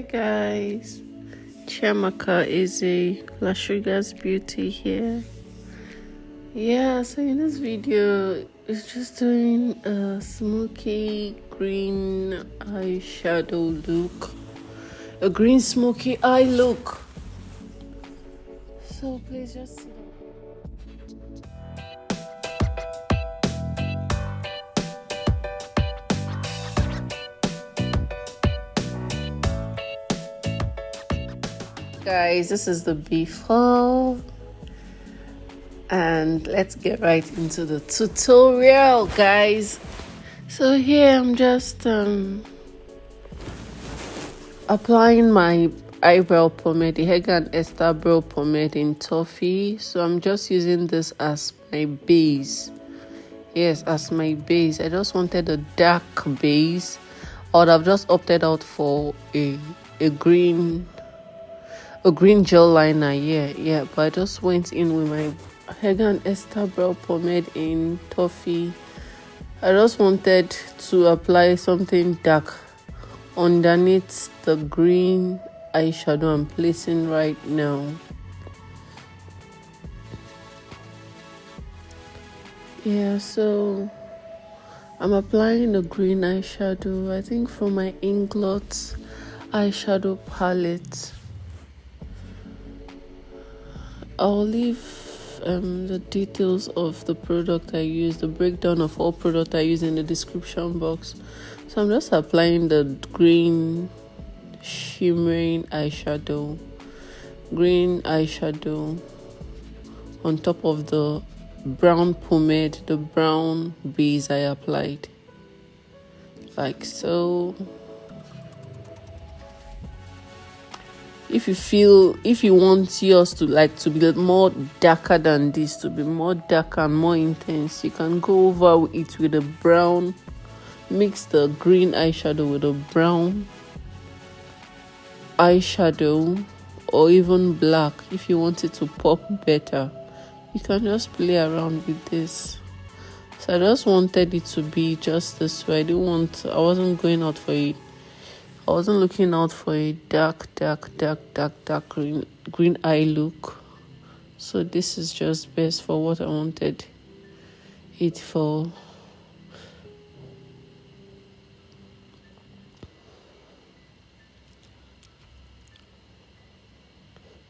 Hey guys, Chiamaka is a La Sugar's Beauty here. Yeah, so in this video, it's just doing a smoky green eyeshadow look. A green smoky eye look. So please just sit down. Guys, this is the before, and let's get right into the tutorial, guys. So here I'm just applying my eyebrow pomade, the Hagan Esther brow pomade in Toffee. So I'm just using this as my base. Yes, as my base. I just wanted a dark base, or I've just opted out for a green gel liner. Yeah, but I just went in with my Hagan Esther brow pomade in Toffee. I just wanted to apply something dark underneath the green eyeshadow I'm placing right now. Yeah, so I'm applying the green eyeshadow, I think from my Inglot eyeshadow palette. I'll leave the details of the product I use, the breakdown of all product I use in the description box. So I'm just applying the green shimmering eyeshadow, green eyeshadow on top of the brown pomade, the brown base I applied, like so. If you want yours to be more darker than this, to be more darker and more intense, you can go over it with a brown, mix the green eyeshadow with a brown eyeshadow, or even black. If you want it to pop better, you can just play around with this. So I just wanted it to be just this way. I wasn't looking out for a dark green eye look. So this is just best for what I wanted it for.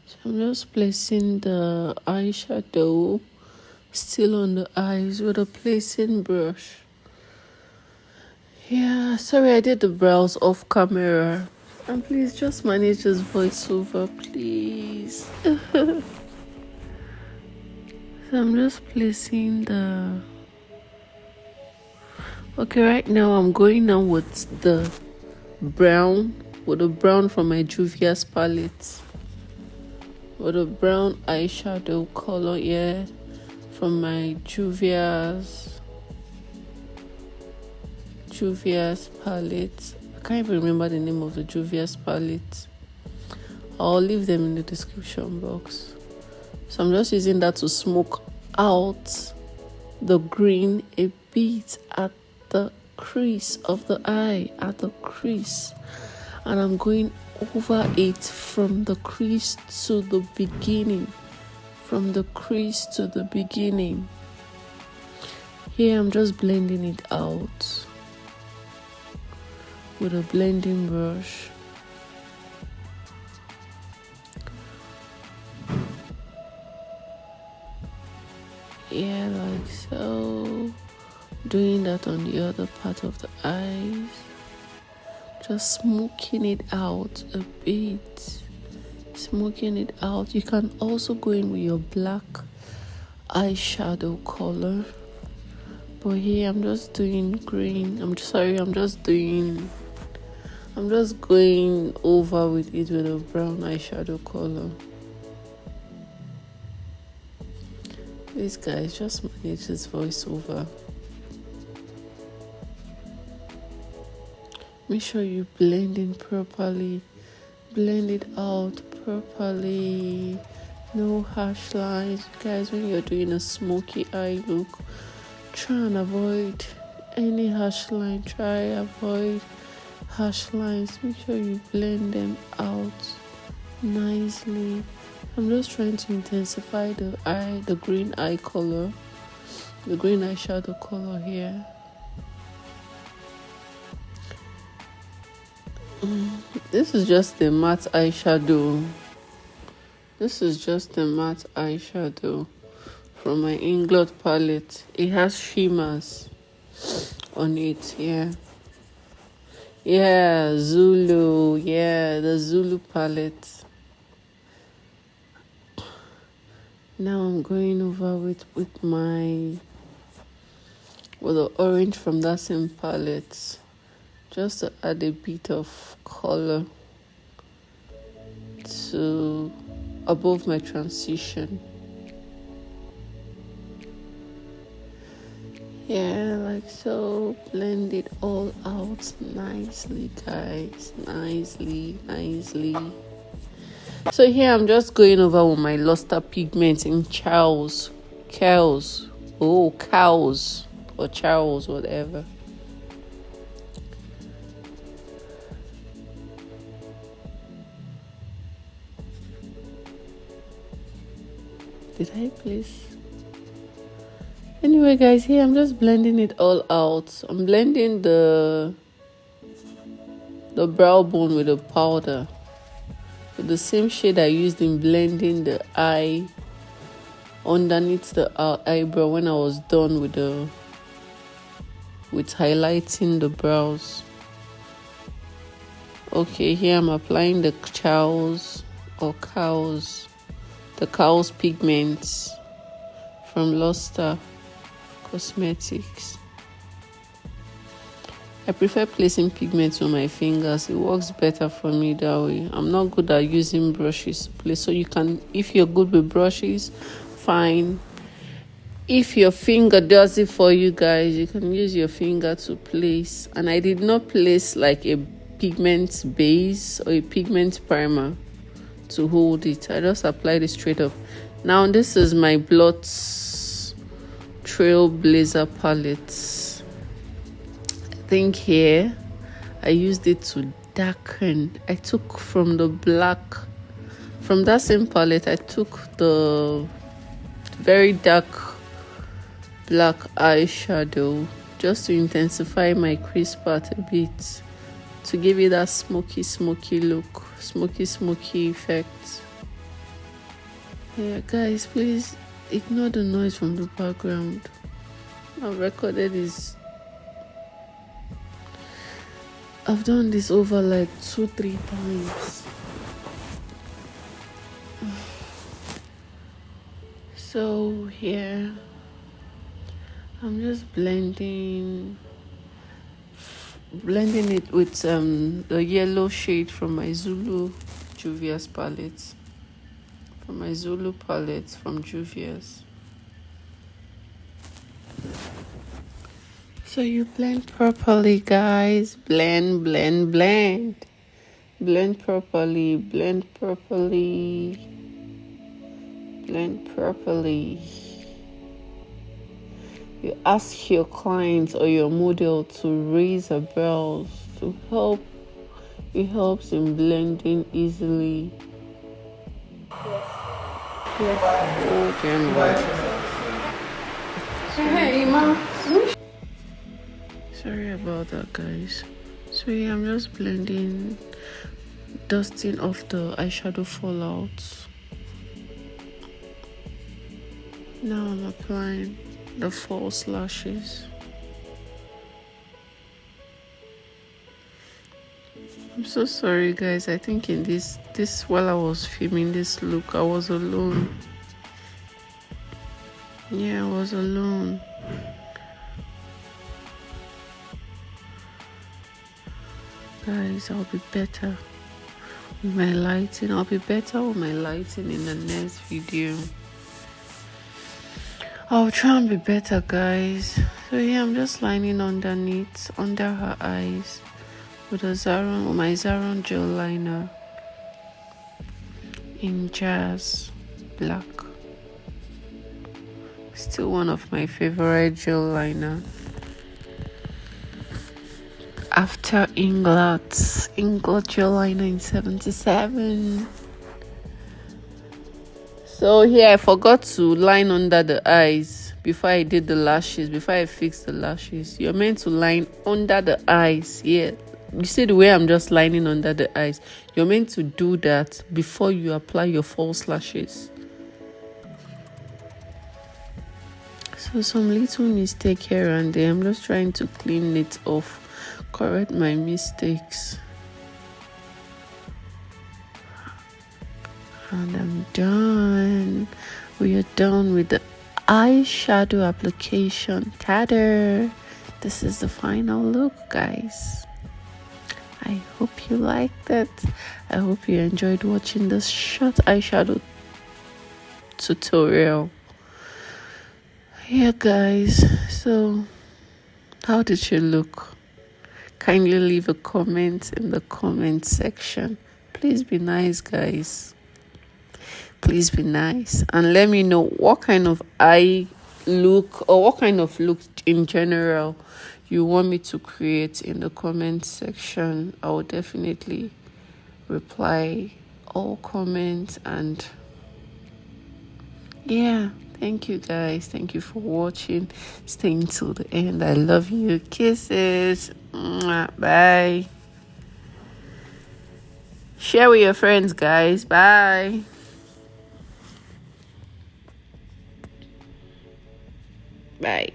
So I'm just placing the eyeshadow still on the eyes with a placing brush. Yeah, sorry I did the brows off camera. And please just manage this voiceover, please. So I'm just placing the... Okay, right now I'm going on with the brown from my Juvia's palette. With a brown eyeshadow color, yeah, from my Juvia's palette. I can't even remember the name of the Juvia's palette. I'll leave them in the description box. So I'm just using that to smoke out the green a bit at the crease of the eye, and I'm going over it from the crease to the beginning. Here I'm just blending it out with a blending brush. Yeah, like so. Doing that on the other part of the eyes. Just smoking it out a bit. You can also go in with your black eyeshadow color. But here I'm just doing green. I'm just going over with it with a brown eyeshadow color. Please guys, just manage this voiceover. Make sure you blend in properly. Blend it out properly. No harsh lines. Guys, when you're doing a smoky eye look, try and avoid any harsh line. Avoid harsh lines, make sure you blend them out nicely. I'm just trying to intensify the green eye color, the green eyeshadow color here. This is just the matte eyeshadow. This is just the matte eyeshadow from my Inglot palette. It has shimmers on it, yeah. Yeah, Zulu, yeah, the Zulu palette. Now I'm going over with the orange from that same palette, just to add a bit of color to above my transition. Yeah, like so. Blend it all out nicely, guys. Nicely. So here I'm just going over with my luster pigment in cows, or Charles, whatever. Did I place? Anyway, guys, here I'm just blending it all out. I'm blending the brow bone with the powder, with the same shade I used in blending the eye underneath the eyebrow when I was done with highlighting the brows. Okay, here I'm applying the cow's pigments from Luster Cosmetics. I prefer placing pigments on my fingers. It works better for me that way. I'm not good at using brushes to place. So you can, if you're good with brushes, fine. If your finger does it for you guys, you can use your finger to place. And I did not place like a pigment base or a pigment primer to hold it. I just applied it straight up. Now this is my Blot Trailblazer palette. I think here I used it to darken. I took from the black, from that same palette, I took the very dark black eyeshadow just to intensify my crease part a bit, to give it that smoky look, smoky effect. Yeah, guys, please ignore the noise from the background. I've recorded this. I've done this over like 2-3 times. So here, I'm just blending it with the yellow shade from my Zulu Juvia's palette. From my Zulu palette from Juvia's. So you blend properly, guys. Blend properly. You ask your client or your model to raise her brows to help. It helps in blending easily. Yes. Oh, damn right. Hey, Ma. Sorry about that, guys. So yeah, I'm just blending, dusting off the eyeshadow fallout. Now I'm applying the false lashes. I'm so sorry, guys. I think in this while I was filming this look, I was alone. Yeah, I was alone. Guys, I'll be better with my lighting. I'll be better with my lighting in the next video. I'll try and be better, guys. So yeah, I'm just lining underneath, under her eyes, with my Zaron gel liner in Jazz Black. Still one of my favorite gel liner. after inglot jawline 977. So here I forgot to line under the eyes before I did the lashes, before I fixed the lashes. You're meant to line under the eyes. Yeah, you see the way I'm just lining under the eyes. You're meant to do that before you apply your false lashes. So some little mistake here and there. I'm just trying to clean it off, correct my mistakes. And I'm done. We are done with the eyeshadow application. Ta-da! This is the final look, guys. I hope you liked it. I hope you enjoyed watching this short eyeshadow tutorial. Yeah, guys. So, how did she look? Kindly leave a comment in the comment section. Please be nice, guys. Please be nice and let me know what kind of eye look or what kind of look in general you want me to create in the comment section. I will definitely reply all comments. And yeah, thank you guys. Thank you for watching, staying till the end. I love you. Kisses. Bye. Share with your friends, guys. Bye. Bye.